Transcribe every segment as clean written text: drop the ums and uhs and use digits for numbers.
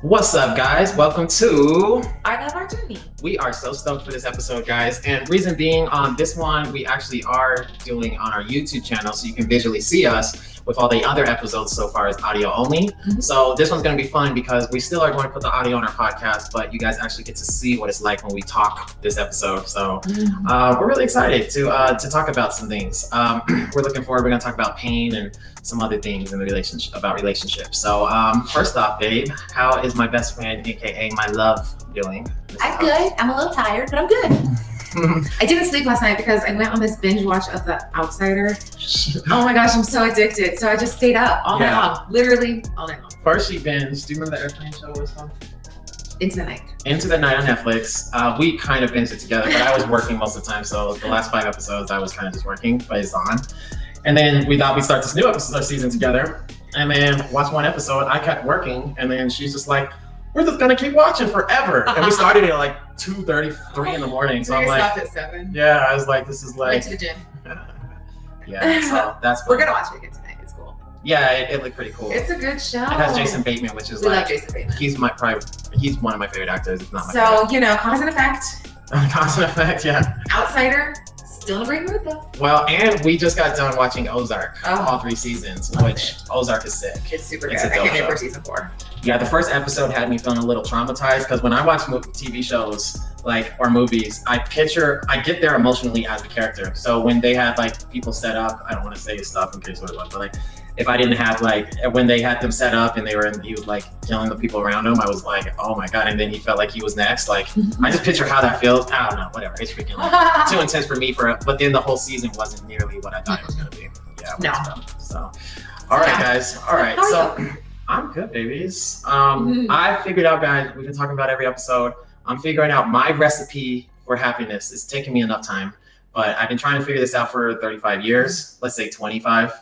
What's up, guys? Welcome to I Love Our Journey. We are so stoked for this episode, guys. And reason being, on this one, we actually are doing on our YouTube channel, so you can visually see us. With all the other episodes so far is audio only. Mm-hmm. So this one's going to be fun because we still are going to put the audio on our podcast, but you guys actually get to see what it's like when we talk this episode. So we're really excited to talk about some things. We're looking forward. We're going to talk about pain and some other things in the relationships. So first off, babe, how is my best friend, aka my love, doing? I'm good. I'm a little tired, but I'm good. I didn't sleep last night because I went on this binge watch of The Outsider. Oh my gosh, I'm so addicted. So I just stayed up all night long, literally all night long. First she binged. Do you remember the airplane show it was called? Into the Night. Into the Night on Netflix. We kind of binged it together, but I was working most of the time. So the last 5 episodes, I was kind of just working, but it's on. And then we thought we'd start this new episode season together. And then watch one episode. I kept working. And then she's just like, we're just gonna keep watching forever. And we started at like 2:33 in the morning. So I'm like, stopped at 7. Yeah, I was like, this is like. Went to the gym. Yeah, so that's fun. We're gonna watch it again tonight. It's cool. Yeah, it looked pretty cool. It's a good show. It has Jason Bateman, which is we like, love Jason Bateman. He's one of my favorite actors, if not my favorite. So, you know, cause and effect. Cause and effect, yeah. Outsider, still in a great mood though. Well, and we just got done watching Ozark, all 3 seasons, which Ozark is sick. It's super good. I can't wait for season 4. Yeah, the first episode had me feeling a little traumatized because when I watch TV shows or movies, I get there emotionally as the character. So when they had like people set up, I don't want to say stuff in case but like if I didn't have when they had them set up and he was like killing the people around him, I was like, oh my God. And then he felt like he was next. Like I just picture how that feels. I don't know, whatever. It's freaking too intense for me but then the whole season wasn't nearly what I thought it was going to be. Yeah. No. So, all right, guys. All right. So I'm good, babies. I figured out, guys, we've been talking about every episode. I'm figuring out my recipe for happiness. It's taken me enough time, but I've been trying to figure this out for 35 years, let's say 25,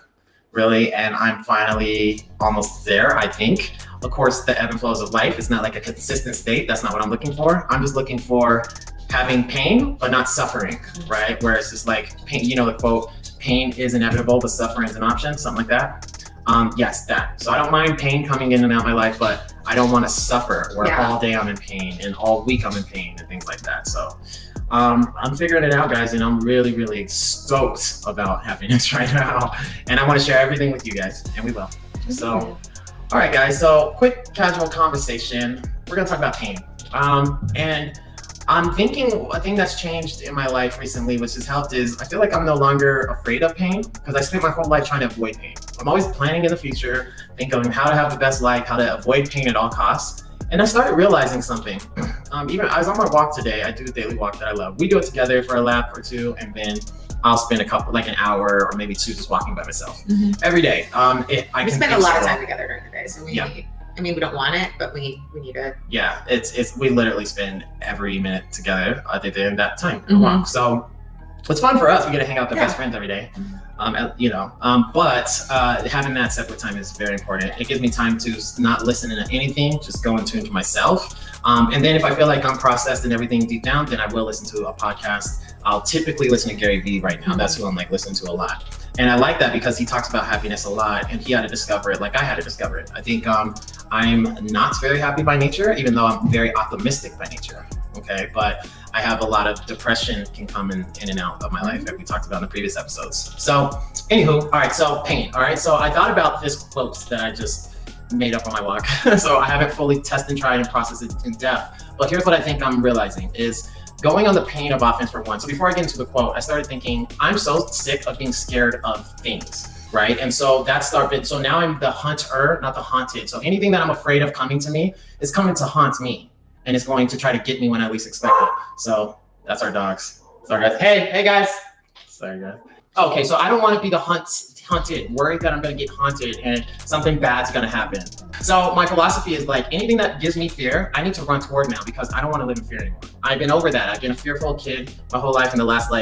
really. And I'm finally almost there, I think. Of course, the ebb and flows of life is not like a consistent state. That's not what I'm looking for. I'm just looking for having pain, but not suffering, right? Where it's just like pain, you know, the quote, pain is inevitable, but suffering is an option, something like that. Yes, that. So I don't mind pain coming in and out of my life, but I don't want to suffer where all day I'm in pain and all week I'm in pain and things like that. So I'm figuring it out, guys, and I'm really, really stoked about happiness right now. And I want to share everything with you guys, and we will. So, all right, guys. So quick casual conversation. We're going to talk about pain. And I'm thinking a thing that's changed in my life recently, which has helped, is I feel like I'm no longer afraid of pain because I spent my whole life trying to avoid pain. I'm always planning in the future, thinking how to have the best life, how to avoid pain at all costs. And I started realizing something. Even I was on my walk today. I do a daily walk that I love. We do it together for a lap or 2, and then I'll spend an hour or maybe 2 just walking by myself every day. We spend a lot of time together during the day, so we don't want it, but we need it. Yeah, we literally spend every minute together at the end of that time walk. So it's fun for us. We get to hang out with best friends every day. But having that separate time is very important. It gives me time to not listen to anything, just go in tune to myself. And then if I feel like I'm processed and everything deep down, then I will listen to a podcast. I'll typically listen to Gary Vee right now. That's who I'm listening to a lot. And I like that because he talks about happiness a lot, and he had to discover it like I had to discover it. I think I'm not very happy by nature, even though I'm very optimistic by nature. Okay, but I have a lot of depression can come in and out of my life, like we talked about in the previous episodes. So, anywho, all right, so pain. All right, so I thought about this quote that I just made up on my walk. So I haven't fully tested and tried and processed it in depth, but here's what I think I'm realizing is going on the pain of offense for one. So before I get into the quote, I started thinking, I'm so sick of being scared of things, right? And so that started, so now I'm the hunter, not the haunted. So anything that I'm afraid of coming to me is coming to haunt me. And it's going to try to get me when I least expect it. So that's our dogs. Sorry, guys. Hey, guys. Sorry, guys. Okay, so I don't want to be the hunted, worried that I'm going to get haunted and something bad's going to happen. So my philosophy is like anything that gives me fear, I need to run toward now because I don't want to live in fear anymore. I've been over that. I've been a fearful kid my whole life in the last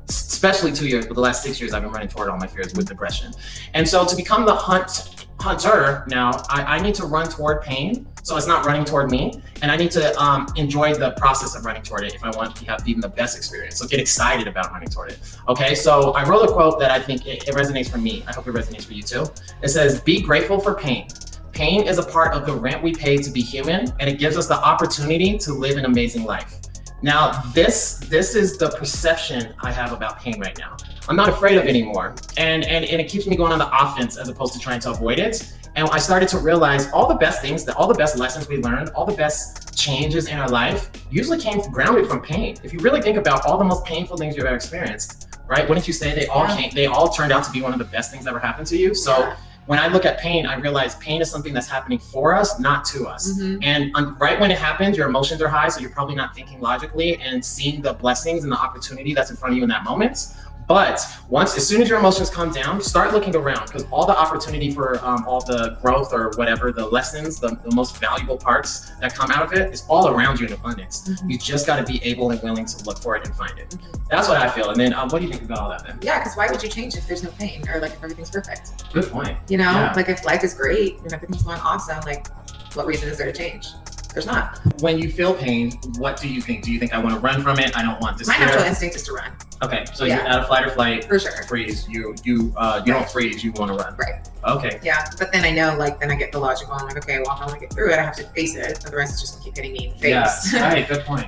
especially 2 years, but the last 6 years I've been running toward all my fears with depression. And so to become the hunter now, I need to run toward pain. So it's not running toward me. And I need to enjoy the process of running toward it if I want to have even the best experience. So get excited about running toward it. Okay, so I wrote a quote that I think it resonates for me. I hope it resonates for you too. It says, be grateful for pain. pain is a part of the rent we pay to be human, and it gives us the opportunity to live an amazing life. Now, this is the perception I have about pain right now. I'm not afraid of it anymore. And it keeps me going on the offense as opposed to trying to avoid it. And I started to realize all the best things, all the best lessons we learned, all the best changes in our life usually came grounded from pain. If you really think about all the most painful things you've ever experienced, right? Wouldn't you say they all turned out to be one of the best things that ever happened to you? So when I look at pain, I realize pain is something that's happening for us, not to us. And right when it happens, your emotions are high, so you're probably not thinking logically and seeing the blessings and the opportunity that's in front of you in that moment. But as soon as your emotions calm down, start looking around, because all the opportunity for all the growth or whatever, the lessons, the most valuable parts that come out of it is all around you in abundance. You just got to be able and willing to look for it and find it. That's what I feel. And then what do you think about all that, then? Yeah, because why would you change if there's no pain, or like if everything's perfect? Good point. You know, like if life is great and everything's going awesome, like what reason is there to change? There's not. When you feel pain, what do you think? Do you think I want to run from it? I don't want this. My natural instinct is to run. Okay, so you're out of flight or flight. For sure. Freeze. You don't freeze. You want to run. Right. Okay. Yeah, but then I know, like, then I get the logical. I'm like, okay, well, if I want to get through it, I have to face it. Otherwise, it's just gonna keep hitting me in the face. Yeah. Right. Good point.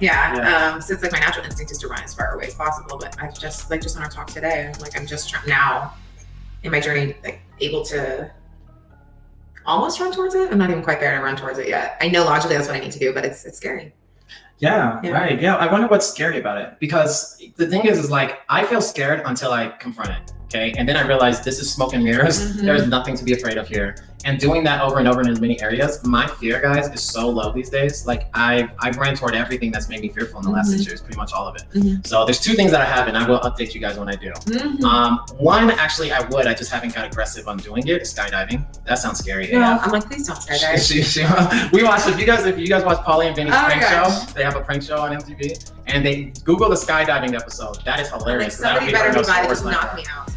So it's like my natural instinct is to run as far away as possible. But I've just on our talk today, I'm just now in my journey, like, able to almost run towards it. I'm not even quite there to run towards it yet. I know logically that's what I need to do, but it's scary. Yeah, right. Yeah, I wonder what's scary about it, because the thing is like, I feel scared until I confront it. Okay, and then I realized this is smoke and mirrors. There's nothing to be afraid of here. And doing that over and over in as many areas, my fear, guys, is so low these days. Like I've ran toward everything that's made me fearful in the last 6 years, pretty much all of it. So there's 2 things that I have, and I will update you guys when I do. One, actually, I just haven't got aggressive on doing it. Skydiving. That sounds scary. Yeah, I'm like, please don't skydive. We watched. If you guys watch Polly and Vinny's prank show, they have a prank show on MTV, and they Google the skydiving episode. That is hilarious. Like, somebody better be by to just knock me out.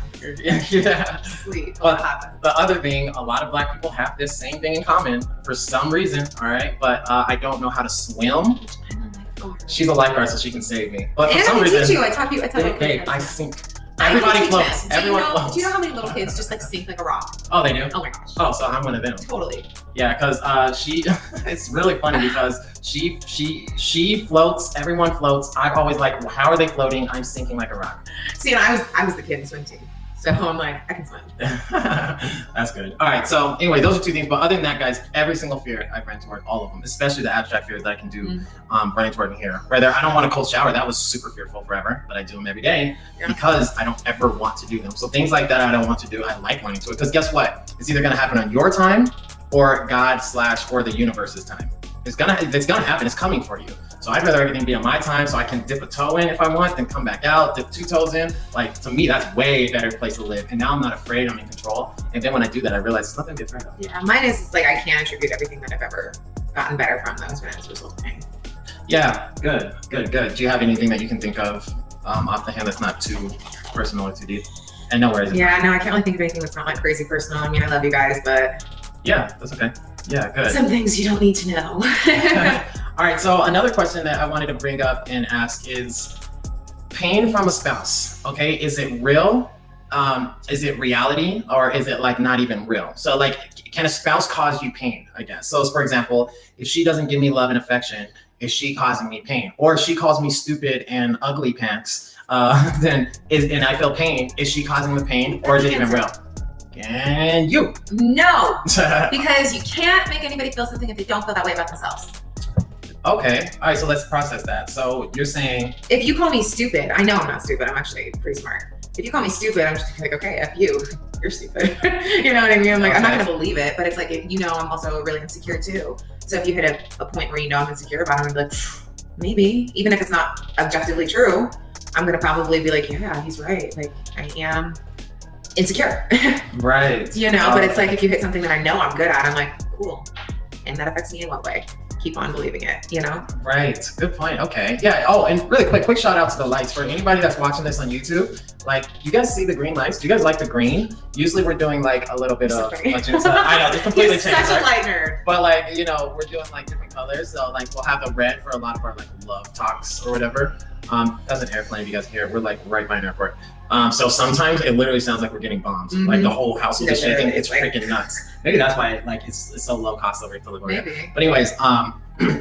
Yeah. Sleep. But the other thing, a lot of Black people have this same thing in common for some reason. All right, but I don't know how to swim. She's a lifeguard, so she can save me. But for some reason, I taught you. I sink. Everybody floats. Everyone floats. Do you know how many little kids just like sink like a rock? Oh, they do? Oh my gosh. Oh, so I'm one of them. Totally. Yeah, because she, it's really funny because she floats. Everyone floats. I'm always like, well, how are they floating? I'm sinking like a rock. See, and I was the kid in swim team. So I'm like, I can swim. That's good. All right. So anyway, those are 2 things. But other than that, guys, every single fear I've ran toward, all of them, especially the abstract fears that I can do running toward here. Whether I don't want a cold shower, that was super fearful forever, but I do them every day because I don't ever want to do them. So things like that I don't want to do, I like running to it, because guess what? It's either going to happen on your time or God / or the universe's time. It's gonna happen. It's coming for you. So I'd rather everything be on my time, so I can dip a toe in if I want, then come back out, dip 2 toes in. Like, to me, that's way better place to live. And now I'm not afraid. I'm in control. And then when I do that, I realize it's nothing to be afraid of. Yeah, mine is like, I can't attribute everything that I've ever gotten better from those when it's a result of pain. Yeah, good. Do you have anything that you can think of off the hand that's not too personal or too deep? And no worries. Yeah, no, I can't really think of anything that's not like crazy personal. I mean, I love you guys, but yeah, that's okay. Yeah, good. Some things you don't need to know. All right, so another question that I wanted to bring up and ask is pain from a spouse. Okay, is it real? Is it reality, or is it like not even real? So like, can a spouse cause you pain, I guess? So for example, if she doesn't give me love and affection, is she causing me pain? Or if she calls me stupid and ugly pants, and I feel pain, is she causing the pain, or is it even real? And you? No, because you can't make anybody feel something if they don't feel that way about themselves. Okay, all right, so let's process that. So you're saying, if you call me stupid, I know I'm not stupid, I'm actually pretty smart. If you call me stupid, I'm just like, okay, F you, you're stupid. You know what I mean? I'm like, I'm not gonna believe it, but it's like, if, you know, I'm also really insecure too. So if you hit a point where you know I'm insecure about it, I'm like, maybe, even if it's not objectively true, I'm gonna probably be like, yeah, he's right. Like, I am insecure. Right. You know, but it's like, if you hit something that I know I'm good at, I'm like, cool. And that affects me in what way? Keep on believing it, you know? Right. Good point. Okay. Yeah. Oh, and really quick shout out to the lights for anybody that's watching this on YouTube. Like, you guys see the green lights? Do you guys like the green? Usually we're doing like a little bit of magenta. I know, just completely changed. Such a light nerd. But like, you know, we're doing like different colors. So like, we'll have the red for a lot of our like love talks or whatever. That's an airplane. If you guys hear it, we're like right by an airport. So sometimes it literally sounds like we're getting bombed. Like the whole household is shaking. It's freaking nuts. Maybe that's why like it's so low cost over to live over here. But anyways,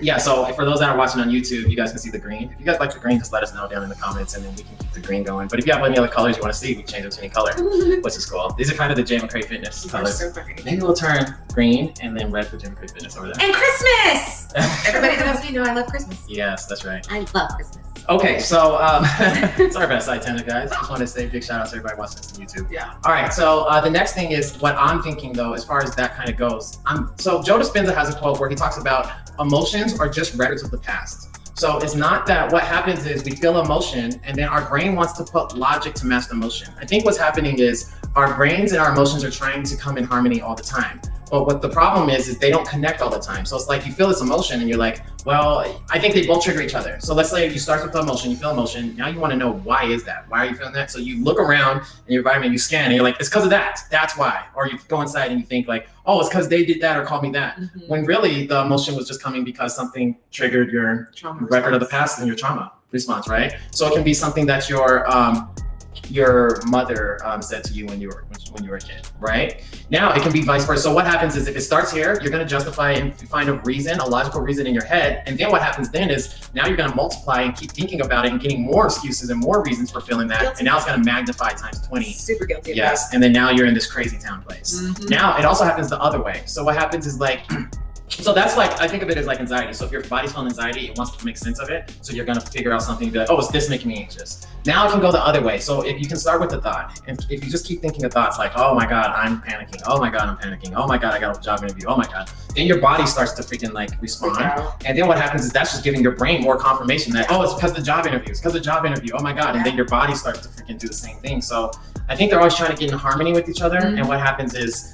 yeah. So for those that are watching on YouTube, you guys can see the green. If you guys like the green, just let us know down in the comments, and then we can keep the green going. But if you have any other colors you want to see, we can change them to any color, which is cool. These are kind of the Jay McCray Fitness colors. So maybe we'll turn green and then red for Jay McCray Fitness over there. And Christmas. Everybody that knows me know I love Christmas. Yes, that's right. I love Christmas. Okay, so sorry about side tangent, guys. Just want to say big shout out to everybody watching this on YouTube. Yeah. All right, so the next thing is what I'm thinking though, as far as that kind of goes. So Joe Dispenza has a quote where he talks about emotions are just records of the past. So it's not that what happens is we feel emotion and then our brain wants to put logic to match the emotion. I think what's happening is our brains and our emotions are trying to come in harmony all the time. But what the problem is they don't connect all the time. So it's like you feel this emotion and you're like, well, I think they both trigger each other. So let's say you start with the emotion, you feel emotion. Now you want to know why is that? Why are you feeling that? So you look around in your environment, you scan, and you're like, it's because of that. That's why. Or you go inside and you think like, oh, it's because they did that or called me that. When really the emotion was just coming because something triggered your trauma record of the past and your trauma response, right? So it can be something that your mother said to you when you were a kid, right? Now it can be vice versa. So what happens is if it starts here, you're going to justify and find a reason, a logical reason in your head. And then what happens then is now you're going to multiply and keep thinking about it and getting more excuses and more reasons for feeling that. Guilty. And now it's going to magnify times 20. Super guilty. Yes. And then now you're in this crazy town place. Now it also happens the other way. So what happens is like, so that's like, I think of it as like anxiety. So if your body's feeling anxiety, it wants to make sense of it. So you're going to figure out something and be like, oh, is this making me anxious? Now it can go the other way. So if you can start with the thought, and if you just keep thinking of thoughts like, oh my God, I'm panicking. Oh my God, I'm panicking. Oh my God, I got a job interview. Oh my God. Then your body starts to freaking like respond. And then what happens is that's just giving your brain more confirmation that, oh, it's because of the job interview. It's because of the job interview. Oh my God. And then your body starts to freaking do the same thing. So I think they're always trying to get in harmony with each other. And what happens is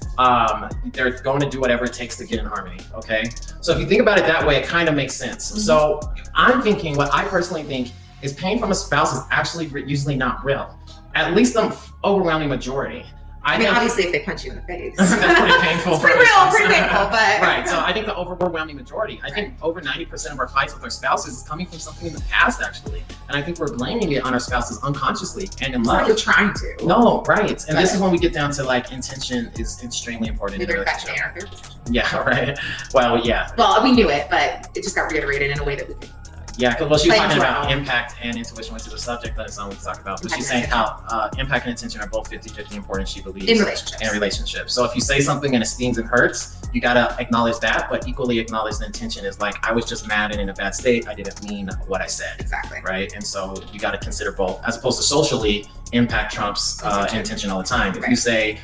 they're going to do whatever it takes to get in harmony. Okay. So if you think about it that way, it kind of makes sense. So I'm thinking what I personally think is pain from a spouse is actually usually not real. At least the overwhelming majority. I mean, obviously, if they punch you in the face, that's pretty painful. It's pretty real, pretty painful, but right. So I think the overwhelming majority. I think over 90% of our fights with our spouses is coming from something in the past, actually, and I think we're blaming it on our spouses unconsciously and in love. Like you're trying to. No, right. And this is when we get down to like intention is extremely important in a relationship. Yeah, right. Well, yeah. Well, we knew it, but it just got reiterated in a way that we could. Yeah, well, she was talking about impact and intuition, which is a subject that it's on we talk about. But she's saying how impact and intention are both 50-50 important, she believes. In relationships. So if you say something and it stings and hurts, you gotta acknowledge that, but equally acknowledge the intention is like, I was just mad and in a bad state. I didn't mean what I said. Exactly. Right? And so you gotta consider both, as opposed to socially, impact trumps intention all the time. If you say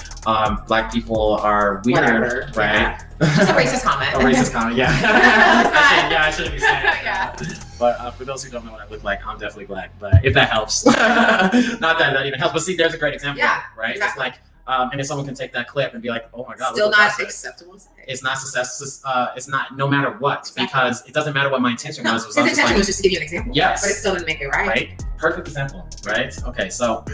black people are weird, right? Just a racist comment. A racist comment, yeah. I shouldn't be saying that. But for those who don't know what I look like, I'm definitely black. But if that helps, not that even helps. But see, there's a great example, right? Exactly. It's like, and if someone can take that clip and be like, oh my God. Still not acceptable. It's not success. It's not, no matter what, because it doesn't matter what my intention was. His intention was just to give you an example. Yes. But it still didn't make it right. Right. Perfect example, right? Okay, so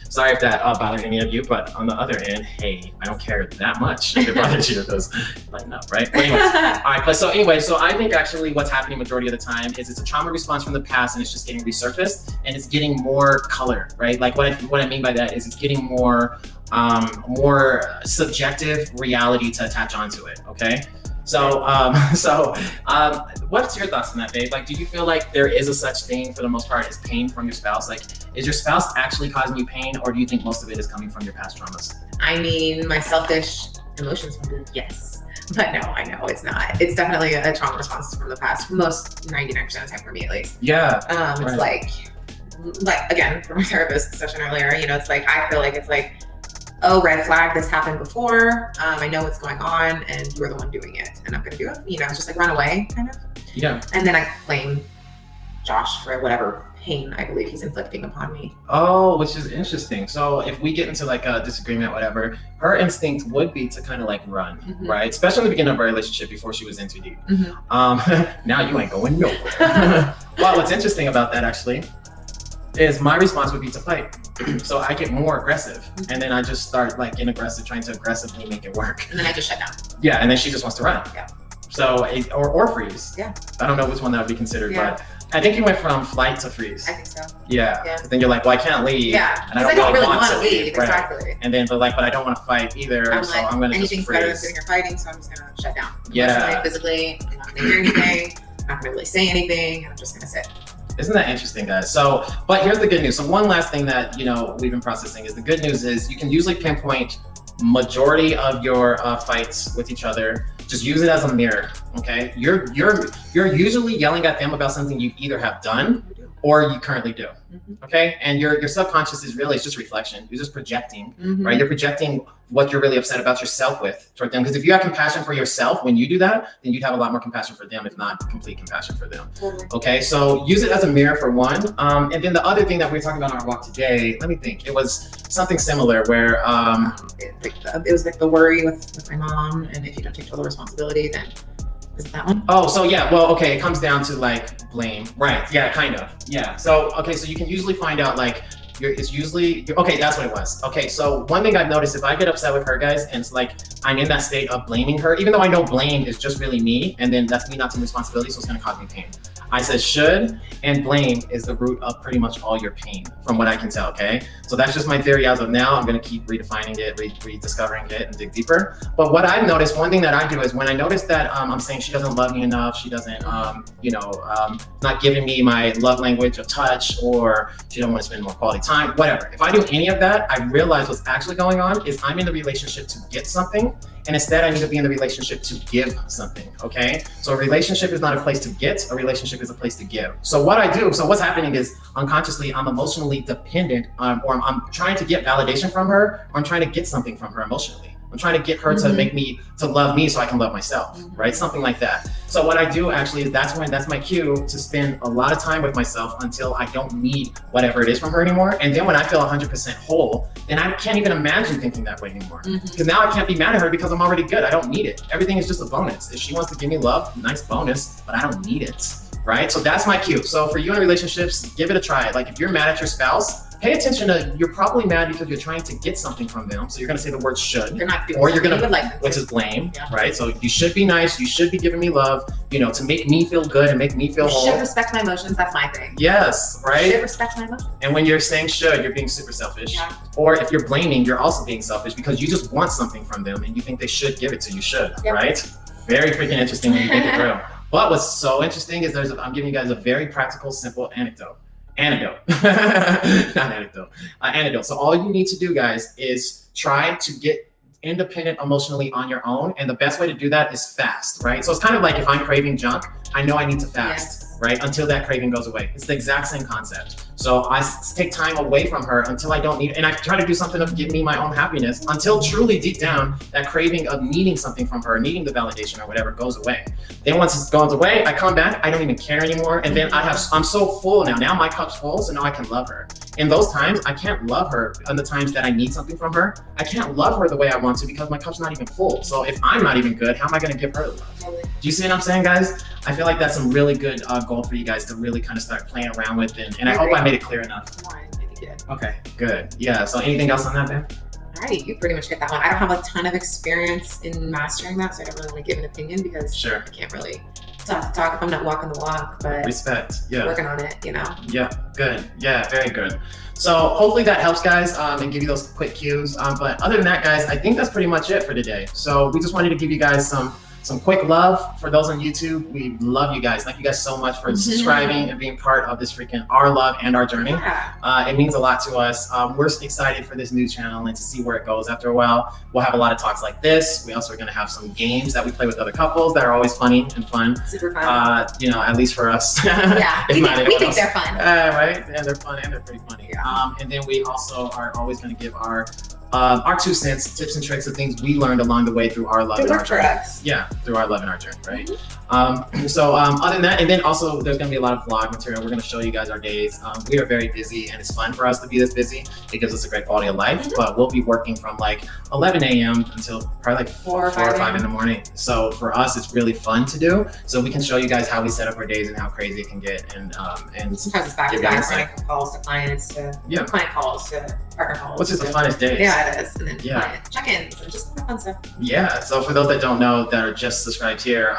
sorry if that bothered any of you, but on the other end, hey, I don't care that much if it bothers you. Those lighten up, right? But anyways, all right. But so I think actually what's happening majority of the time is it's a trauma response from the past, and it's just getting resurfaced, and it's getting more color, right? Like what I mean by that is it's getting more subjective reality to attach onto it. Okay. So what's your thoughts on that, babe? Like, do you feel like there is a such thing for the most part as pain from your spouse? Like, is your spouse actually causing you pain, or do you think most of it is coming from your past traumas? I mean, my selfish emotions would be yes. But no, I know it's not. It's definitely a trauma response from the past, most 99% of the time for me at least. Yeah. It's like again, from my therapist session earlier, you know, it's like, I feel like it's like, oh, red flag, this happened before. I know what's going on and you're the one doing it and I'm gonna do it. You know, it's just like run away kind of. Yeah. And then I blame Josh for whatever pain I believe he's inflicting upon me. Oh, which is interesting. So if we get into like a disagreement, whatever, her instinct would be to kind of like run, right? Especially in the beginning of our relationship before she was in too deep. Now you ain't going nowhere. Well, what's interesting about that actually is my response would be to fight. So I get more aggressive, and then I just start like getting aggressive, trying to aggressively make it work. And then I just shut down. Yeah, and then she just wants to run. Yeah. So or freeze. Yeah. I don't know which one that would be considered, but I think you went from flight to freeze. I think so. Yeah. Then you're like, well, I can't leave. Yeah. And I don't really want to leave. Right. Exactly. And then, but I don't want to fight either. I'm so like, I'm gonna anything's just better than freeze. sitting here fighting, so I'm just gonna shut down. Yeah. Emotionally, physically, I'm not gonna hear anything. I'm not gonna really say anything. I'm just gonna sit. Isn't that interesting, guys? So, but here's the good news. So one last thing that, we've been processing is the good news is you can usually pinpoint majority of your fights with each other. Just use it as a mirror, okay? You're usually yelling at them about something you either have done or you currently do, okay? And your subconscious is really, it's just reflection. You're just projecting, right? You're projecting what you're really upset about yourself with toward them. Because if you have compassion for yourself when you do that, then you'd have a lot more compassion for them, if not complete compassion for them, okay? So use it as a mirror for one. And then the other thing that we were talking about on our walk today, let me think, it was something similar where... it was like the worry with my mom, and if you don't take total responsibility, then is it that one? Oh, so yeah, well, okay, it comes down to like blame, right? Yeah, kind of, yeah. So, okay, so you can usually find out like, okay, that's what it was. Okay, so one thing I've noticed, if I get upset with her, guys, and it's like, I'm in that state of blaming her, even though I know blame is just really me, and then that's me not taking responsibility, so it's gonna cause me pain. I said should, and blame is the root of pretty much all your pain, from what I can tell, okay? So that's just my theory as of now. I'm gonna keep redefining it, rediscovering it, and dig deeper. But what I've noticed, one thing that I do is when I notice that I'm saying she doesn't love me enough, she doesn't, not giving me my love language of touch, or she don't wanna spend more quality time, whatever. If I do any of that, I realize what's actually going on is I'm in the relationship to get something, and instead I need to be in the relationship to give something, okay? So a relationship is not a place to get, a relationship is a place to give. So what I do, so what's happening is unconsciously I'm emotionally dependent, or I'm trying to get validation from her, or I'm trying to get something from her emotionally. I'm trying to get her to love me so I can love myself, right? Something like that. So what I do actually is that's my cue to spend a lot of time with myself until I don't need whatever it is from her anymore. And then when I feel 100% whole, then I can't even imagine thinking that way anymore. Because now I can't be mad at her because I'm already good. I don't need it. Everything is just a bonus. If she wants to give me love, nice bonus, but I don't need it, right? So that's my cue. So for you in relationships, give it a try. Like if you're mad at your spouse, pay attention to, you're probably mad because you're trying to get something from them. So you're gonna say the word should, you're not doing or you're gonna, which is blame, right? So you should be nice, you should be giving me love, to make me feel good and make me feel whole. You should respect my emotions, that's my thing. Yes, right? You should respect my emotions. And when you're saying should, you're being super selfish. Or if you're blaming, you're also being selfish because you just want something from them and you think they should give it to you, right? Very freaking interesting when you think it through. But what's so interesting is I'm giving you guys a very practical, simple anecdote. Not anecdote. Antidote. So all you need to do, guys, is try to get independent emotionally on your own. And the best way to do that is fast, right? So it's kind of like if I'm craving junk, I know I need to fast, right? Until that craving goes away. It's the exact same concept. So I take time away from her until I don't need it. And I try to do something to give me my own happiness until truly deep down, that craving of needing something from her, needing the validation or whatever goes away. Then once it goes away, I come back, I don't even care anymore. And then I'm so full now. Now my cup's full, so now I can love her. In those times, I can't love her. On the times that I need something from her, I can't love her the way I want to because my cup's not even full. So if I'm not even good, how am I gonna give her love? Do you see what I'm saying, guys? I feel like that's some really good goal for you guys to really kind of start playing around with. And I hope I made it clear enough. I think you did. Okay, good. Yeah, so anything else on that, Ben? All right, you pretty much get that one. I don't have a ton of experience in mastering that, so I don't really want to give an opinion because I can't really talk if I'm not walking the walk, but respect, working on it, Yeah, good. Yeah, very good. So hopefully that helps, guys, and give you those quick cues. But other than that, guys, I think that's pretty much it for today. So we just wanted to give you guys some quick love. For those on YouTube, we love you guys. Thank you guys so much for subscribing and being part of this freaking our love and our journey. It means a lot to us. We're excited for this new channel and to see where it goes after a while. We'll have a lot of talks like this. We also are going to have some games that we play with other couples that are always funny and fun. Super fun. At least for us. Yeah, we think they're fun. Right? Yeah, they're fun and they're pretty funny. And then we also are always going to give our 2 cents, tips and tricks of things we learned along the way through our love and our journey. Yeah, through our love and our journey, right? Other than that, and then also there's gonna be a lot of vlog material. We're gonna show you guys our days. We are very busy and it's fun for us to be this busy. It gives us a great quality of life, but we'll be working from like 11 a.m. until probably like 4 or 5 in the morning. So for us, it's really fun to do. So we can show you guys how we set up our days and how crazy it can get. And sometimes it's back to back, calls to clients, client calls to partner calls. Which is the funnest days. Yeah, it is. And then Yeah. check-ins and just fun stuff. Yeah. So for those that don't know, that are just subscribed here,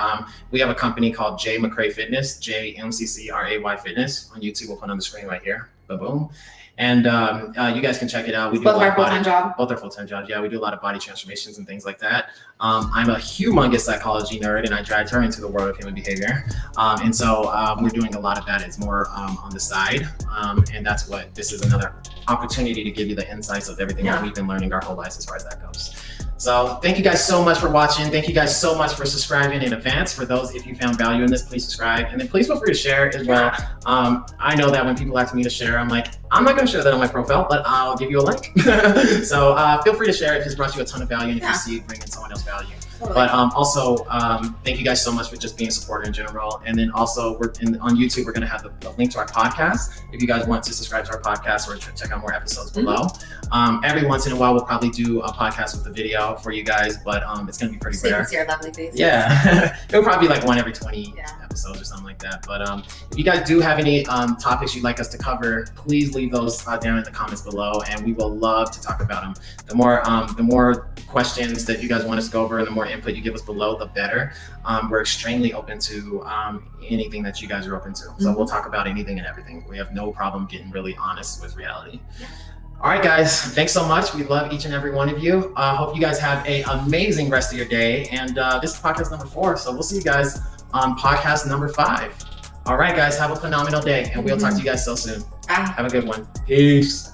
we have a company called J McCray Fitness, JMCCRAY Fitness. On YouTube, we'll put on the screen right here. Boom. And you guys can check it out. We do both our full-time job. Both our full-time jobs. Yeah, we do a lot of body transformations and things like that. I'm a humongous psychology nerd, and I dragged her into the world of human behavior. And so we're doing a lot of that. It's more on the side, and that's what this is, another opportunity to give you the insights of everything that we've been learning our whole lives as far as that goes. So thank you guys so much for watching. Thank you guys so much for subscribing in advance. For those, if you found value in this, please subscribe. And then please feel free to share as well. I know that when people ask me to share, I'm like, I'm not going to share that on my profile, but I'll give you a link. So feel free to share if it's brought you a ton of value and if you see it bringing someone else value. Totally. But also, thank you guys so much for just being a supporter in general. And then also, on YouTube, we're going to have the link to our podcast. If you guys want to subscribe to our podcast or check out more episodes below. Every once in a while, we'll probably do a podcast with the video for you guys, but it's going to be pretty rare. See your lovely faces. Yeah. It'll probably be like one every 20 episodes or something like that. But if you guys do have any topics you'd like us to cover, please leave those down in the comments below, and we will love to talk about them. The more questions that you guys want us to go over and the more input you give us below, the better. We're extremely open to anything that you guys are open to. So we'll talk about anything and everything. We have no problem getting really honest with reality. All right, guys, thanks so much. We love each and every one of you. Hope you guys have an amazing rest of your day. And this is podcast number 4. So we'll see you guys on podcast number 5. All right, guys, have a phenomenal day. And we'll talk to you guys so soon. Have a good one. Peace.